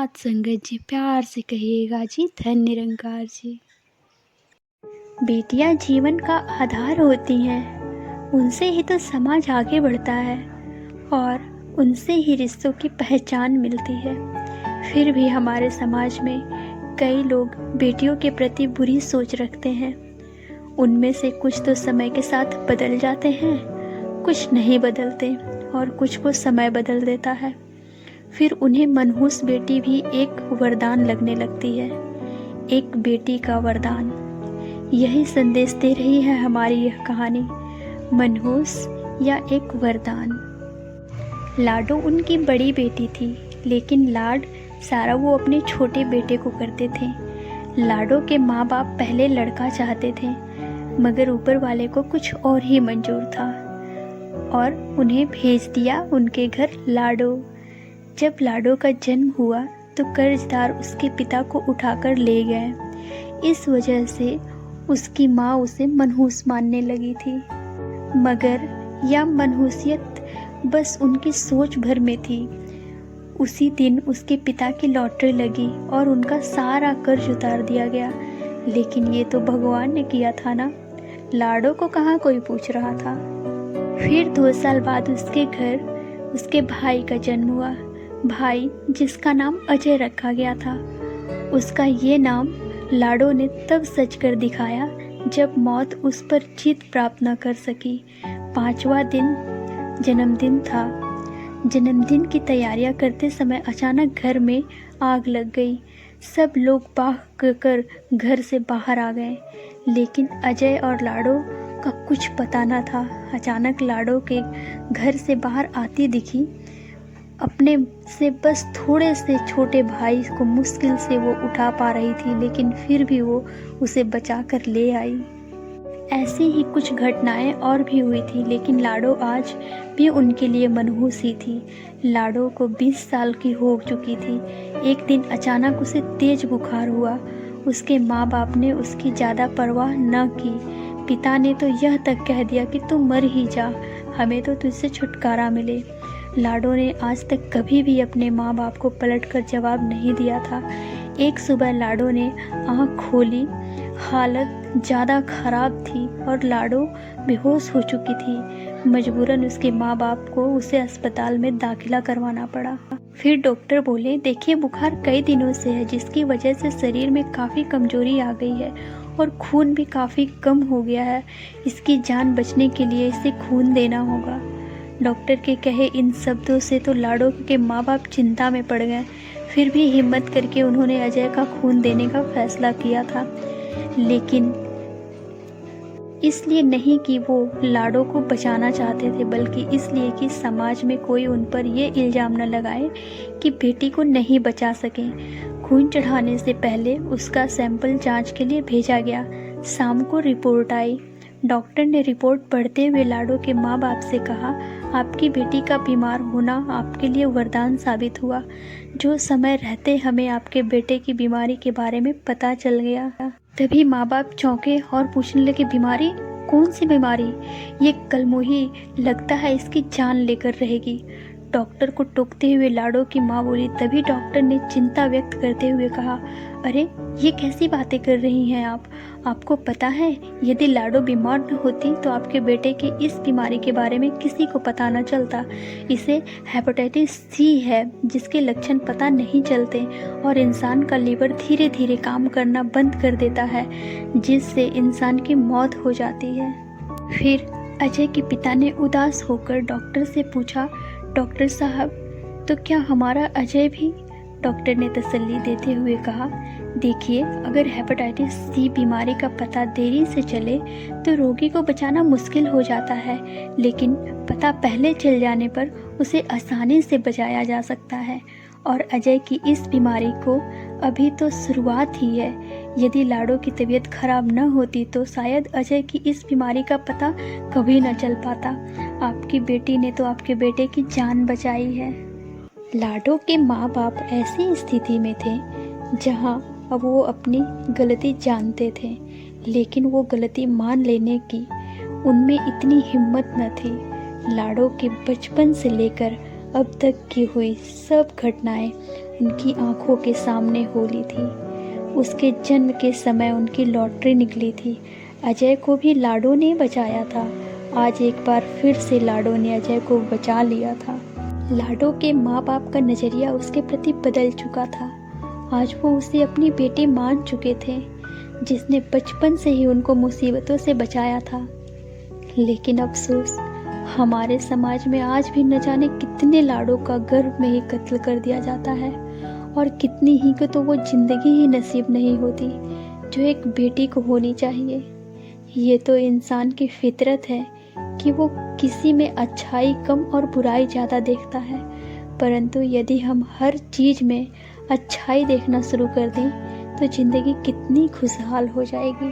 साथ संगत जी, प्यार से कहिएगा जी, धन निरंकार जी। बेटियां जीवन का आधार होती हैं, उनसे ही तो समाज आगे बढ़ता है और उनसे ही रिश्तों की पहचान मिलती है। फिर भी हमारे समाज में कई लोग बेटियों के प्रति बुरी सोच रखते हैं। उनमें से कुछ तो समय के साथ बदल जाते हैं, कुछ नहीं बदलते और कुछ को समय बदल देता है। फिर उन्हें मनहूस बेटी भी एक वरदान लगने लगती है। एक बेटी का वरदान, यही संदेश दे रही है हमारी यह कहानी, मनहूस या एक वरदान। लाडो उनकी बड़ी बेटी थी, लेकिन लाड सारा वो अपने छोटे बेटे को करते थे। लाडो के माँ बाप पहले लड़का चाहते थे, मगर ऊपर वाले को कुछ और ही मंजूर था और उन्हें भेज दिया उनके घर लाडो। जब लाडो का जन्म हुआ तो कर्जदार उसके पिता को उठाकर ले गए। इस वजह से उसकी माँ उसे मनहूस मानने लगी थी, मगर यह मनहूसियत बस उनकी सोच भर में थी। उसी दिन उसके पिता की लॉटरी लगी और उनका सारा कर्ज उतार दिया गया। लेकिन ये तो भगवान ने किया था ना, लाडो को कहाँ कोई पूछ रहा था। फिर 2 साल बाद उसके घर उसके भाई का जन्म हुआ। भाई जिसका नाम अजय रखा गया था। उसका ये नाम लाडो ने तब सच कर दिखाया जब मौत उस पर जीत प्राप्त न कर सकी। 5वां दिन जन्मदिन था। जन्मदिन की तैयारियां करते समय अचानक घर में आग लग गई। सब लोग भाग कर घर से बाहर आ गए, लेकिन अजय और लाडो का कुछ पता न था। अचानक लाडो के घर से बाहर आती दिखी। अपने से बस थोड़े से छोटे भाई को मुश्किल से वो उठा पा रही थी, लेकिन फिर भी वो उसे बचा कर ले आई। ऐसी ही कुछ घटनाएं और भी हुई थी, लेकिन लाडो आज भी उनके लिए मनहूस ही थी। लाडो को 20 साल की हो चुकी थी। एक दिन अचानक उसे तेज बुखार हुआ। उसके माँ बाप ने उसकी ज़्यादा परवाह न की। पिता ने तो यह तक कह दिया कि तू मर ही जा, हमें तो तुझसे छुटकारा मिले। लाडो ने आज तक कभी भी अपने माँ बाप को पलटकर जवाब नहीं दिया था। एक सुबह लाडो ने आँख खोली। हालत ज़्यादा खराब थी और लाडो बेहोश हो चुकी थी। मजबूरन उसके माँ बाप को उसे अस्पताल में दाखिला करवाना पड़ा। फिर डॉक्टर बोले, देखिए बुखार कई दिनों से है, जिसकी वजह से शरीर में काफ़ी कमजोरी आ गई है और खून भी काफ़ी कम हो गया है। इसकी जान बचने के लिए इसे खून देना होगा। डॉक्टर के कहे इन शब्दों से तो लाडो के माँ बाप चिंता में पड़ गए। फिर भी हिम्मत करके उन्होंने अजय का खून देने का फैसला किया था, लेकिन इसलिए नहीं कि वो लाडो को बचाना चाहते थे, बल्कि इसलिए कि समाज में कोई उन पर ये इल्ज़ाम न लगाए कि बेटी को नहीं बचा सके। खून चढ़ाने से पहले उसका सैंपल जांच के लिए भेजा गया। शाम को रिपोर्ट आई। डॉक्टर ने रिपोर्ट पढ़ते हुए लाडो के माँ बाप से कहा, आपकी बेटी का बीमार होना आपके लिए वरदान साबित हुआ। जो समय रहते हमें आपके बेटे की बीमारी के बारे में पता चल गया। तभी माँ बाप चौंके और पूछने लगे, बीमारी? कौन सी बीमारी? ये कलमुही लगता है इसकी जान लेकर रहेगी। डॉक्टर को टोकते हुए लाडो की माँ बोली। तभी डॉक्टर ने चिंता व्यक्त करते हुए कहा, अरे ये कैसी बातें कर रही हैं आप? आपको पता है यदि लाडो बीमार न होती तो आपके बेटे की इस बीमारी के बारे में किसी को पता न चलता। इसे हेपेटाइटिस सी है, जिसके लक्षण पता नहीं चलते और इंसान का लीवर धीरे धीरे काम करना बंद कर देता है, जिससे इंसान की मौत हो जाती है। फिर अजय के पिता ने उदास होकर डॉक्टर से पूछा, डॉक्टर साहब, तो क्या हमारा अजय भी? डॉक्टर ने तसल्ली देते हुए कहा, देखिए अगर हेपेटाइटिस सी बीमारी का पता देरी से चले तो रोगी को बचाना मुश्किल हो जाता है, लेकिन पता पहले चल जाने पर उसे आसानी से बचाया जा सकता है। और अजय की इस बीमारी को अभी तो शुरुआत ही है। यदि लाडो की तबीयत खराब न होती तो शायद अजय की इस बीमारी का पता कभी न चल पाता। आपकी बेटी ने तो आपके बेटे की जान बचाई है। लाडो के माँ बाप ऐसी स्थिति में थे जहाँ अब वो अपनी गलती जानते थे, लेकिन वो गलती मान लेने की उनमें इतनी हिम्मत न थी। लाडो के बचपन से लेकर अब तक की हुई सब घटनाएं उनकी आंखों के सामने होली थी। उसके जन्म के समय उनकी लॉटरी निकली थी। अजय को भी लाडो ने बचाया था। आज एक बार फिर से लाडो ने अजय को बचा लिया था। लाडो के माँ बाप का नज़रिया उसके प्रति बदल चुका था। आज वो उसे अपनी बेटी मान चुके थे, जिसने बचपन से ही उनको मुसीबतों से बचाया था। लेकिन अफसोस, हमारे समाज में आज भी न जाने कितने लाडो का गर्भ में ही कत्ल कर दिया जाता है, और कितनी ही को तो वो ज़िंदगी ही नसीब नहीं होती जो एक बेटी को होनी चाहिए। ये तो इंसान की फितरत है कि वो किसी में अच्छाई कम और बुराई ज़्यादा देखता है। परंतु यदि हम हर चीज़ में अच्छाई देखना शुरू कर दें तो ज़िंदगी कितनी खुशहाल हो जाएगी।